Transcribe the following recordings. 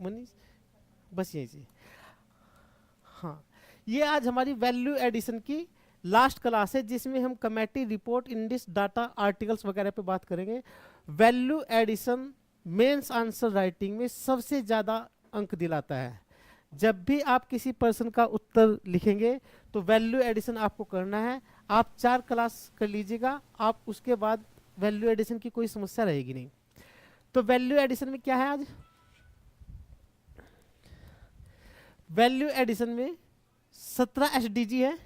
मनीष, बस यही से। हाँ, ये आज हमारी वैल्यू एडिशन की लास्ट क्लास है, जिसमें हम committee report, index, data, articles वगैरह पे बात करेंगे। Value addition mains answer writing में सबसे ज़्यादा अंक दिलाता है। जब भी आप किसी पर्सन का उत्तर लिखेंगे तो वैल्यू एडिशन आपको करना है। आप 4 क्लास कर लीजिएगा, आप उसके बाद वैल्यू एडिशन की कोई समस्या रहेगी नहीं। तो वैल्यू एडिशन में क्या है आज, वैल्यू एडिशन में 17 एसडीजी है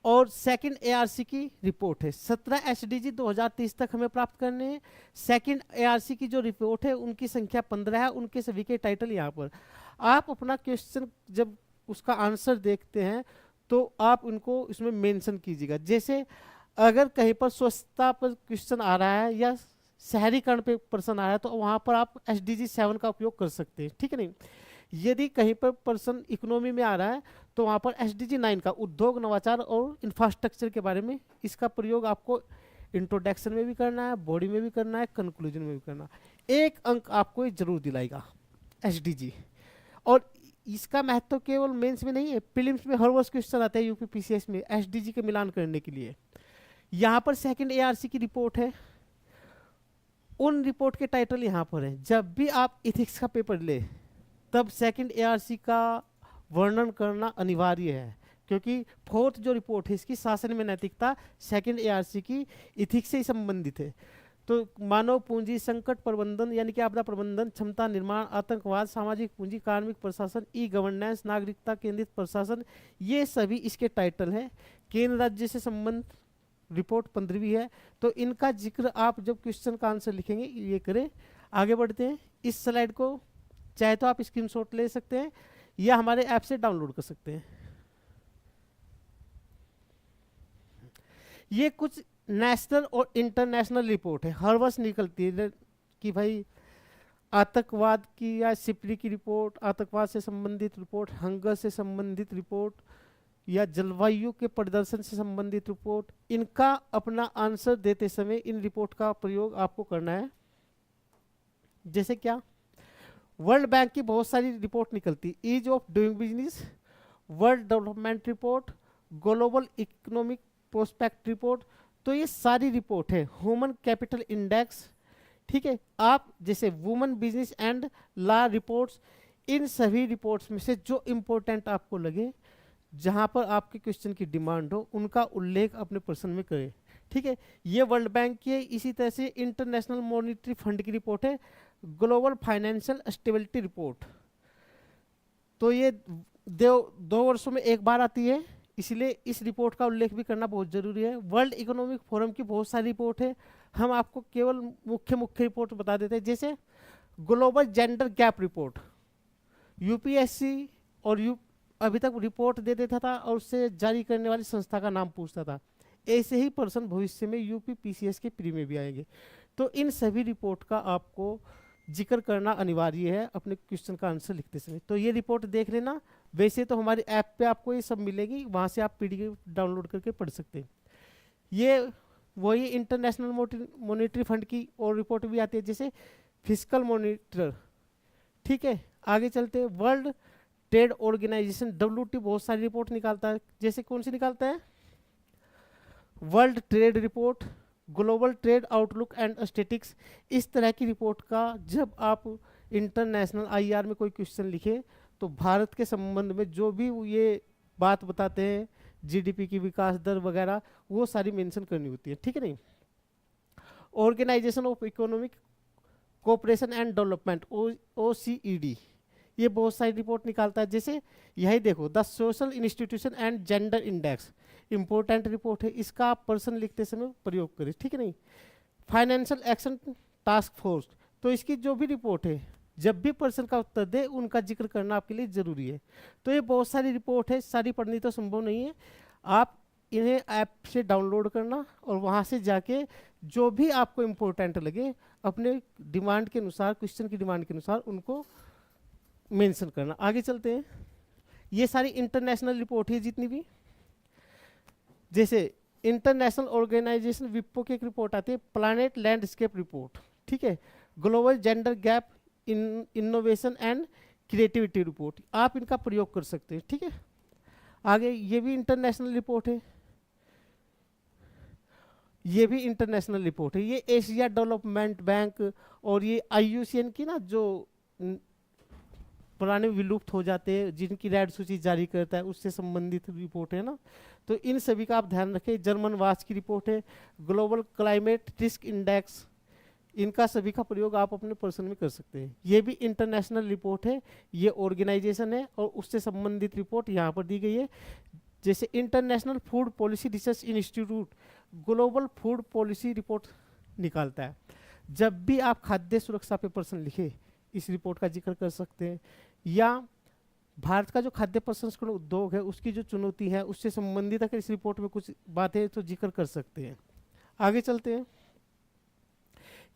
और सेकंड एआरसी की रिपोर्ट है। 17 एसडीजी 2030 तक हमें प्राप्त करने हैं। सेकंड एआरसी की जो रिपोर्ट है उनकी संख्या 15 है। उनके सभी के टाइटल यहाँ पर, आप अपना क्वेश्चन जब उसका आंसर देखते हैं तो आप उनको इसमें मेंशन कीजिएगा। जैसे अगर कहीं पर स्वच्छता पर क्वेश्चन आ रहा है या शहरीकरण पे प्रश्न आ रहा है तो वहाँ पर आप एसडीजी 7 का उपयोग कर सकते हैं, ठीक है नहीं। यदि कहीं पर पर्सन इकोनॉमी में आ रहा है तो वहाँ पर एसडीजी 9 का उद्योग, नवाचार और इंफ्रास्ट्रक्चर के बारे में, इसका प्रयोग आपको इंट्रोडक्शन में भी करना है, बॉडी में भी करना है, कंक्लूजन में भी करना है। 1 अंक आपको ये जरूर दिलाएगा एसडीजी। और इसका महत्व केवल मेंस में नहीं है, प्रीलिम्स में हर वर्ष क्वेश्चन आता है यूपी पीसीएस में एसडीजी के मिलान करने के लिए। यहाँ पर सेकंड एआरसी की रिपोर्ट है, उन रिपोर्ट के टाइटल यहाँ पर है। जब भी आप इथिक्स का पेपर ले तब सेकंड एआरसी का वर्णन करना अनिवार्य है, क्योंकि 4th जो रिपोर्ट है इसकी शासन में नैतिकता, सेकंड एआरसी की इथिक्स से ही संबंधित है। तो मानव पूंजी, संकट प्रबंधन यानी कि आपदा प्रबंधन, क्षमता निर्माण, आतंकवाद, सामाजिक पूंजी, कार्मिक प्रशासन, ई गवर्नेंस, नागरिकता केंद्रित प्रशासन, ये सभी इसके टाइटल हैं। केंद्र राज्य से संबंध रिपोर्ट 15वीं है। तो इनका जिक्र आप जब क्वेश्चन का आंसर लिखेंगे ये करें। आगे बढ़ते हैं। इस स्लाइड को चाहे तो आप स्क्रीनशॉट ले सकते हैं या हमारे ऐप से डाउनलोड कर सकते हैं। ये कुछ नेशनल और इंटरनेशनल रिपोर्ट है, हर वर्ष निकलती है कि भाई आतंकवाद की या सिपरी की रिपोर्ट, आतंकवाद से संबंधित रिपोर्ट, हंगर से संबंधित रिपोर्ट या जलवायु के प्रदर्शन से संबंधित रिपोर्ट। इनका अपना आंसर देते समय इन रिपोर्ट का प्रयोग आपको करना है। जैसे क्या, वर्ल्ड बैंक की बहुत सारी रिपोर्ट निकलती, ease of doing business, world development report, global economic prospect report. तो ये सारी रिपोर्ट है। ह्यूमन कैपिटल इंडेक्स, ठीक है। आप जैसे women business and law reports, इन सभी रिपोर्ट्स में से जो इम्पोर्टेंट आपको लगे, जहां पर आपके क्वेश्चन की डिमांड हो, उनका उल्लेख अपने प्रश्न में करें, ठीक है। ये वर्ल्ड बैंक की है। इसी तरह से इंटरनेशनल मॉनिटरी फंड की रिपोर्ट है, ग्लोबल फाइनेंशियल स्टेबिलिटी रिपोर्ट। तो ये 2 वर्षों में एक बार आती है, इसलिए इस रिपोर्ट का उल्लेख भी करना बहुत जरूरी है। वर्ल्ड इकोनॉमिक फोरम की बहुत सारी रिपोर्ट है, हम आपको केवल मुख्य मुख्य रिपोर्ट बता देते हैं। जैसे global gender gap report, UPSC और अभी तक रिपोर्ट दे देता था और उससे जारी करने वाली संस्था का नाम पूछता था। ऐसे ही पर्सन भविष्य में यूपी पीसीएस के प्री में भी आएंगे। तो इन सभी रिपोर्ट का आपको जिक्र करना अनिवार्य है अपने क्वेश्चन का आंसर लिखते समय। तो ये रिपोर्ट देख लेना। वैसे तो हमारी ऐप पे आपको ये सब मिलेगी, वहाँ से आप पीडीएफ डाउनलोड करके पढ़ सकते हैं। ये वही इंटरनेशनल मॉनिटरी फंड की और रिपोर्ट भी आती है, जैसे फिजिकल मॉनिटर, ठीक है। आगे चलते हैं। वर्ल्ड ट्रेड ऑर्गेनाइजेशन WTO बहुत सारी रिपोर्ट निकालता है। जैसे कौन सी निकालता है, world trade report, global trade outlook and statistics. इस तरह की रिपोर्ट का जब आप इंटरनेशनल आईआर में कोई क्वेश्चन लिखें तो भारत के संबंध में जो भी ये बात बताते हैं, जीडीपी की विकास दर वगैरह, वो सारी मेंशन करनी होती है, ठीक है नहीं। Organisation of economic cooperation and development, OCED, ये बहुत सारी रिपोर्ट निकालता है। जैसे यही देखो, the social institution and gender index, important report है, इसका आप पर्सन लिखते समय प्रयोग करें, ठीक है नहीं। फाइनेंशियल एक्शन टास्क फोर्स, तो इसकी जो भी रिपोर्ट है, जब भी पर्सन का उत्तर दे उनका जिक्र करना आपके लिए जरूरी है। तो ये बहुत सारी रिपोर्ट है, सारी पढ़नी तो संभव नहीं है। आप इन्हें ऐप से डाउनलोड करना और वहाँ से जाके जो भी आपको इम्पोर्टेंट लगे अपने डिमांड के अनुसार, क्वेश्चन की डिमांड के अनुसार उनको मेंशन करना। आगे चलते हैं। ये सारी इंटरनेशनल रिपोर्ट है जितनी भी, जैसे इंटरनेशनल ऑर्गेनाइजेशन विप्पो की एक रिपोर्ट आती है, प्लैनेट लैंडस्केप रिपोर्ट, ठीक है। Global gender gap innovation and creativity report, आप इनका प्रयोग कर सकते हैं। ठीक है, आगे ये भी इंटरनेशनल रिपोर्ट है, ये भी इंटरनेशनल रिपोर्ट है। ये एशिया डेवलपमेंट बैंक और ये IUCN की ना जो पुराने विलुप्त हो जाते हैं जिनकी रेड सूची जारी करता है उससे संबंधित रिपोर्ट है ना, तो इन सभी का आप ध्यान रखें। जर्मन वाच की रिपोर्ट है, ग्लोबल क्लाइमेट रिस्क इंडेक्स, इनका सभी का प्रयोग आप अपने पर्सन में कर सकते हैं। ये भी इंटरनेशनल रिपोर्ट है, ये ऑर्गेनाइजेशन है और उससे संबंधित रिपोर्ट यहाँ पर दी गई है। जैसे international food policy research institute global food policy report निकालता है। जब भी आप खाद्य सुरक्षा पे पर्सन लिखे इस रिपोर्ट का जिक्र कर सकते हैं, या भारत का जो खाद्य प्रसंस्करण उद्योग है उसकी जो चुनौती है उससे संबंधित अगर इस रिपोर्ट में कुछ बातें तो जिक्र कर सकते हैं। आगे चलते हैं,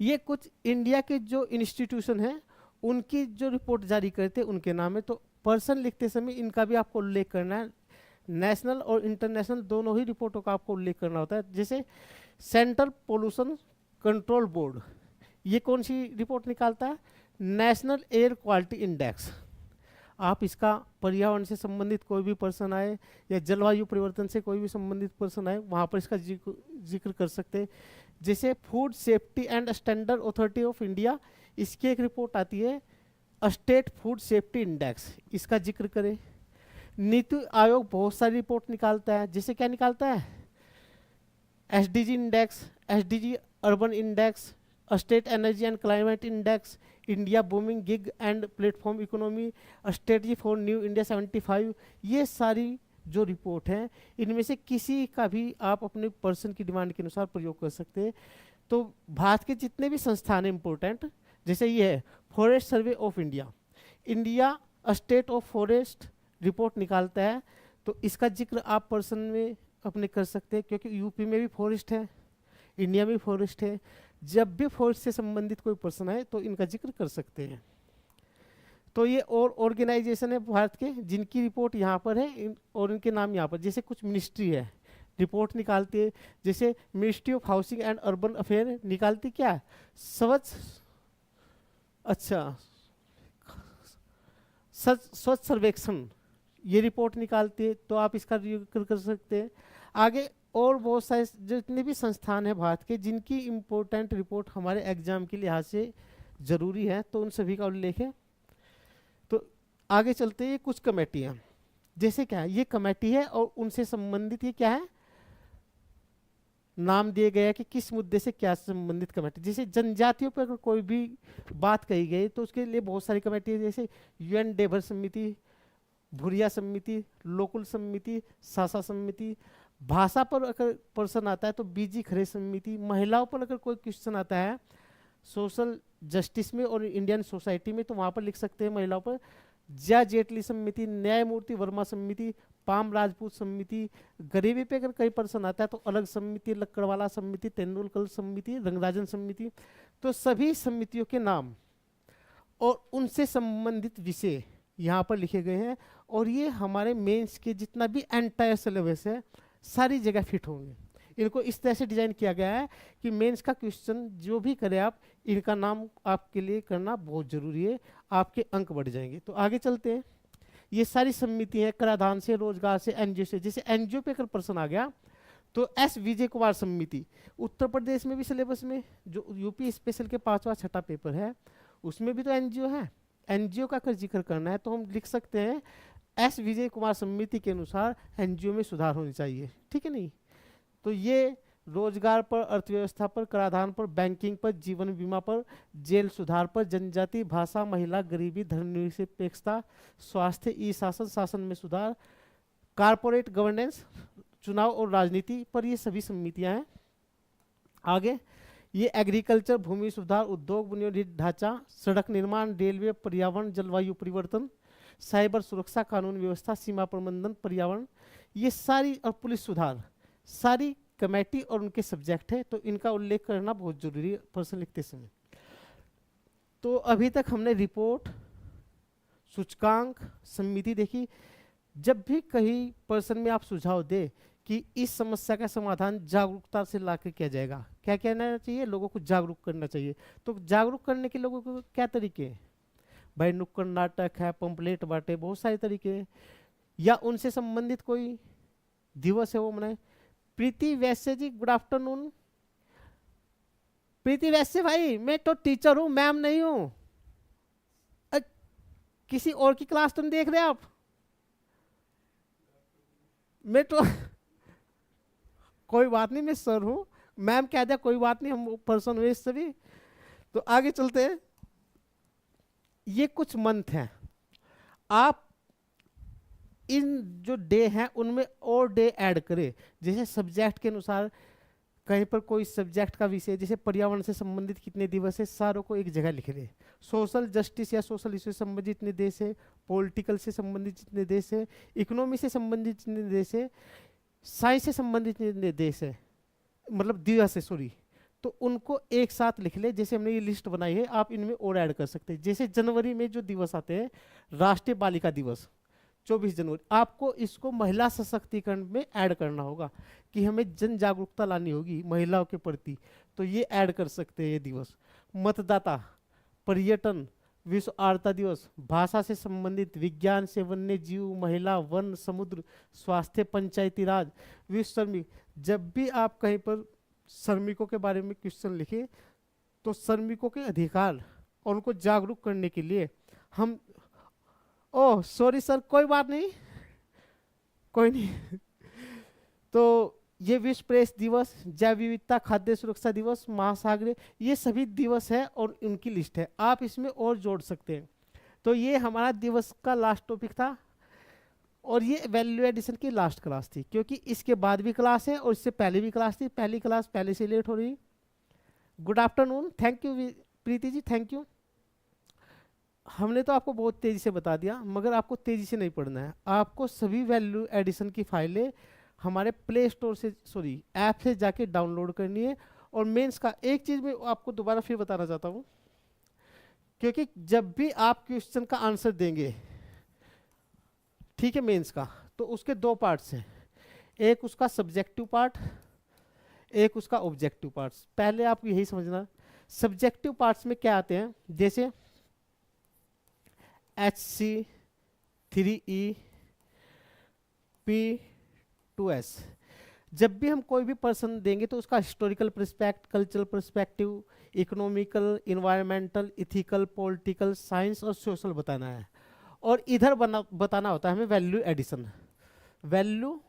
ये कुछ इंडिया के जो इंस्टीट्यूशन हैं उनकी जो रिपोर्ट जारी करते हैं उनके नाम है, तो पर्सन लिखते समय इनका भी आपको उल्लेख करना है। नेशनल और इंटरनेशनल दोनों ही रिपोर्टों का आपको उल्लेख करना होता है। जैसे सेंट्रल पोल्यूशन कंट्रोल बोर्ड, ये कौन सी रिपोर्ट निकालता है? National air quality index. आप इसका पर्यावरण से संबंधित कोई भी पर्सन आए या जलवायु परिवर्तन से कोई भी संबंधित पर्सन आए वहाँ पर इसका जिक्र कर सकते हैं। जैसे food safety and standard authority of India, इसकी एक रिपोर्ट आती है स्टेट फूड सेफ्टी इंडेक्स, इसका जिक्र करें। नीति आयोग बहुत सारी रिपोर्ट निकालता है, जैसे क्या निकालता है? SDG index, SDG urban index, state energy and climate index, India booming gig and platform economy, strategy for new India 75। ये सारी जो रिपोर्ट हैं इनमें से किसी का भी आप अपने पर्सन की डिमांड के अनुसार प्रयोग कर सकते हैं। तो भारत के जितने भी संस्थान हैं इम्पोर्टेंट, जैसे ये है forest survey of India, India state of forest report निकालता है, तो इसका जिक्र आप पर्सन में अपने कर सकते हैं, क्योंकि यूपी में भी फॉरेस्ट है, इंडिया में भी फॉरेस्ट है। जब भी फॉरेस्ट से संबंधित कोई पर्सन आए तो इनका जिक्र कर सकते हैं। तो ये और ऑर्गेनाइजेशन है भारत के जिनकी रिपोर्ट यहाँ पर है और इनके नाम यहाँ पर। जैसे कुछ मिनिस्ट्री है रिपोर्ट निकालती है, जैसे ministry of housing and urban affair निकालती क्या है? स्वच्छ सर्वेक्षण, ये रिपोर्ट निकालती है, तो आप इसका जिक्र कर सकते हैं। आगे और बहुत सारे जितने भी संस्थान हैं भारत के जिनकी इम्पोर्टेंट रिपोर्ट हमारे एग्जाम के लिहाज से ज़रूरी है, तो उन सभी का उल्लेख है। तो आगे चलते हैं, कुछ कमेटियाँ, जैसे क्या है, ये कमेटी है और उनसे संबंधित ये क्या है, नाम दिए गए कि किस मुद्दे से क्या संबंधित कमेटी। जैसे जनजातियों पर अगर कोई भी बात कही गई तो उसके लिए बहुत सारी कमेटी है, जैसे UN डेभर समिति, भुरिया समिति, लोकुल समिति, सासा समिति। भाषा पर अगर पर्सन आता है तो BG खरे समिति। महिलाओं पर अगर कोई क्वेश्चन आता है सोशल जस्टिस में और इंडियन सोसाइटी में तो वहाँ पर लिख सकते हैं महिलाओं पर ज्या जेटली समिति, न्यायमूर्ति वर्मा समिति, पाम राजपूत समिति। गरीबी पे अगर कई पर्सन आता है तो अलग समिति, लक्कड़वाला समिति, तेंदुलकर समिति, रंगराजन समिति। तो सभी समितियों के नाम और उनसे संबंधित विषय यहाँ पर लिखे गए हैं, और ये हमारे मेंस के जितना भी एंटायर सिलेबस है सारी जगह फिट होंगे। इनको इस तरह से डिजाइन किया गया है कि मेंस का क्वेश्चन जो भी करे आप, इनका नाम आपके लिए करना बहुत जरूरी है, आपके अंक बढ़ जाएंगे। तो आगे चलते हैं, ये सारी समिति है कराधान से, रोजगार से, NGO से। जैसे NGO पे अगर पर्सन आ गया तो S विजय कुमार समिति, उत्तर प्रदेश में भी सिलेबस में जो UP स्पेशल के 5वां 6ठा पेपर है उसमें भी तो NGO है। NGO का अगर जिक्र करना है तो हम लिख सकते हैं S विजय कुमार समिति के अनुसार NGO में सुधार होनी चाहिए, ठीक है नहीं? तो ये रोजगार पर, अर्थव्यवस्था पर, कराधान पर, बैंकिंग पर, जीवन बीमा पर, जेल सुधार पर, जनजाति, भाषा, महिला, गरीबी, धर्मनिरपेक्षता, स्वास्थ्य, ई शासन, शासन में सुधार, कारपोरेट गवर्नेंस, चुनाव और राजनीति पर ये सभी समितियां हैं। आगे ये एग्रीकल्चर, भूमि सुधार, उद्योग, बुनियादी ढांचा, सड़क निर्माण, रेलवे, पर्यावरण, जलवायु परिवर्तन, साइबर सुरक्षा, कानून व्यवस्था, सीमा प्रबंधन, पर्यावरण, ये सारी, और पुलिस सुधार, सारी कमेटी और उनके सब्जेक्ट है, तो इनका उल्लेख करना बहुत जरूरी है पर्सन लिखते समय। तो अभी तक हमने रिपोर्ट, सूचकांक, समिति देखी। जब भी कहीं पर्सन में आप सुझाव दे कि इस समस्या का समाधान जागरूकता से लाकर किया जाएगा, क्या कहना चाहिए? लोगों को जागरूक करना चाहिए। तो जागरूक करने के लोगों को क्या तरीके हैं? भाई नुक्कड़ नाटक है, पंपलेट बांटे, बहुत सारे तरीके हैं। या उनसे संबंधित कोई दिवस है वो मनाए। प्रीति वैश्य जी, गुड आफ्टरनून। प्रीति वैश्य भाई, मैं तो टीचर हूँ, मैम नहीं हूँ। किसी और की क्लास तुम देख रहे हो आप? मैं तो कोई बात नहीं, मैं सर हूँ, मैम कह दिया कोई बात नहीं, हम पर्सन हुए इससे भी। तो आगे चलते हैं। ये कुछ मंथ हैं, आप इन जो डे हैं उनमें और डे ऐड करें। जैसे सब्जेक्ट के अनुसार, कहीं पर कोई सब्जेक्ट का विषय, जैसे पर्यावरण से संबंधित कितने दिवस है, सारों को एक जगह लिख रहे। सोशल जस्टिस या सोशल इश्यू से संबंधित जितने देश है, पॉलिटिकल से संबंधित जितने देश है, इकोनॉमी से संबंधित जितने देश है, साइंस से संबंधित जितने देश है, मतलब दिवस है सॉरी, तो उनको एक साथ लिख ले। जैसे हमने ये लिस्ट बनाई है, आप इनमें और ऐड कर सकते हैं। जैसे जनवरी में जो दिवस आते हैं, राष्ट्रीय बालिका दिवस 24 जनवरी, आपको इसको महिला सशक्तिकरण में ऐड करना होगा कि हमें जन जागरूकता लानी होगी महिलाओं के प्रति, तो ये ऐड कर सकते हैं ये दिवस। मतदाता, पर्यटन, विश्व आर्द्रता दिवस, भाषा से संबंधित, विज्ञान से वन्य जीव, महिला, वन, समुद्र, स्वास्थ्य, पंचायती राज, विश्व श्रमिक। जब भी आप कहीं पर श्रमिकों के बारे में क्वेश्चन लिखे, तो श्रमिकों के अधिकार और उनको जागरूक करने के लिए हम, ओह सॉरी सर, कोई बात नहीं, कोई नहीं। तो ये विश्व प्रेस दिवस, जैव विविधता, खाद्य सुरक्षा दिवस, महासागरीय, ये सभी दिवस है और इनकी लिस्ट है, आप इसमें और जोड़ सकते हैं। तो ये हमारा दिवस का लास्ट टॉपिक था, और ये वैल्यू एडिशन की लास्ट क्लास थी, क्योंकि इसके बाद भी क्लास है और इससे पहले भी क्लास थी। पहली क्लास पहले से लेट हो रही। Good afternoon, thank you Preeti ji, thank you. हमने तो आपको बहुत तेजी से बता दिया, मगर आपको तेजी से नहीं पढ़ना है। आपको सभी वैल्यू एडिशन की फाइलें हमारे प्ले स्टोर से, सॉरी ऐप से जाके डाउनलोड करनी है। और मेंस का एक चीज़ मैं आपको दोबारा फिर बताना चाहता हूँ, क्योंकि जब भी आप क्वेश्चन का आंसर देंगे, ठीक है, मेंस का, तो उसके दो पार्ट्स हैं, एक उसका सब्जेक्टिव पार्ट, एक उसका ऑब्जेक्टिव पार्ट्स। पहले आप यही समझना, सब्जेक्टिव पार्ट्स में क्या आते हैं, जैसे HC3E P2S। जब भी हम कोई भी पर्सन देंगे तो उसका historical perspective, cultural perspective, economical, environmental, ethical, political, science और सोशल बताना है। और इधर बताना होता है हमें वैल्यू एडिशन, वैल्यू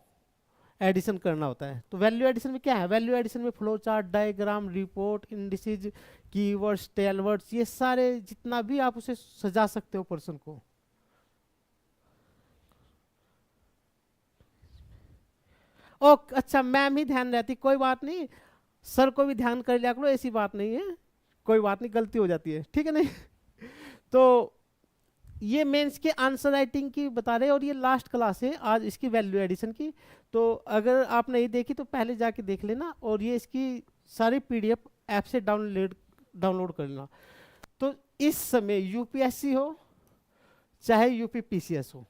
एडिशन करना होता है। तो वैल्यू एडिशन में क्या है, वैल्यू एडिशन में flow chart, diagram, report, indices, keywords, टेलवर्ड्स, ये सारे जितना भी आप उसे सजा सकते हो पर्सन को। ओ अच्छा, मैम ही ध्यान रहती, कोई बात नहीं, सर को भी ध्यान कर लिया करो, ऐसी बात नहीं है, कोई बात नहीं, गलती हो जाती है, ठीक है नहीं। तो ये मेंस के आंसर राइटिंग की बता रहे हैं, और ये लास्ट क्लास है आज इसकी वैल्यू एडिशन की। तो अगर आप नहीं देखी तो पहले जाके देख लेना, और ये इसकी सारी PDF ऐप से डाउनलोड कर लेना। तो इस समय UPSC हो चाहे UPPCS हो,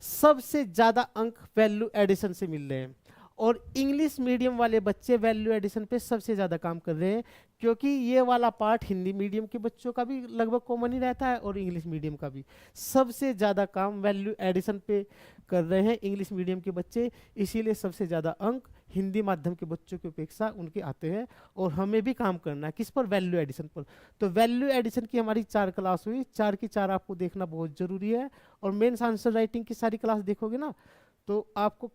सबसे ज़्यादा अंक वैल्यू एडिशन से मिल रहे हैं। और इंग्लिश मीडियम वाले बच्चे वैल्यू एडिशन पे सबसे ज़्यादा काम कर रहे हैं, क्योंकि ये वाला पार्ट हिंदी मीडियम के बच्चों का भी लगभग कॉमन ही रहता है और इंग्लिश मीडियम का भी। सबसे ज़्यादा काम वैल्यू एडिशन पे कर रहे हैं इंग्लिश मीडियम के बच्चे, इसीलिए सबसे ज़्यादा अंक हिंदी माध्यम के बच्चों की अपेक्षा उनके आते हैं। और हमें भी काम करना है किस पर, वैल्यू एडिशन पर। तो वैल्यू एडिशन की हमारी 4 क्लास हुई, 4 की 4 आपको देखना बहुत ज़रूरी है। और मेंस आंसर राइटिंग की सारी क्लास देखोगे ना, तो आपको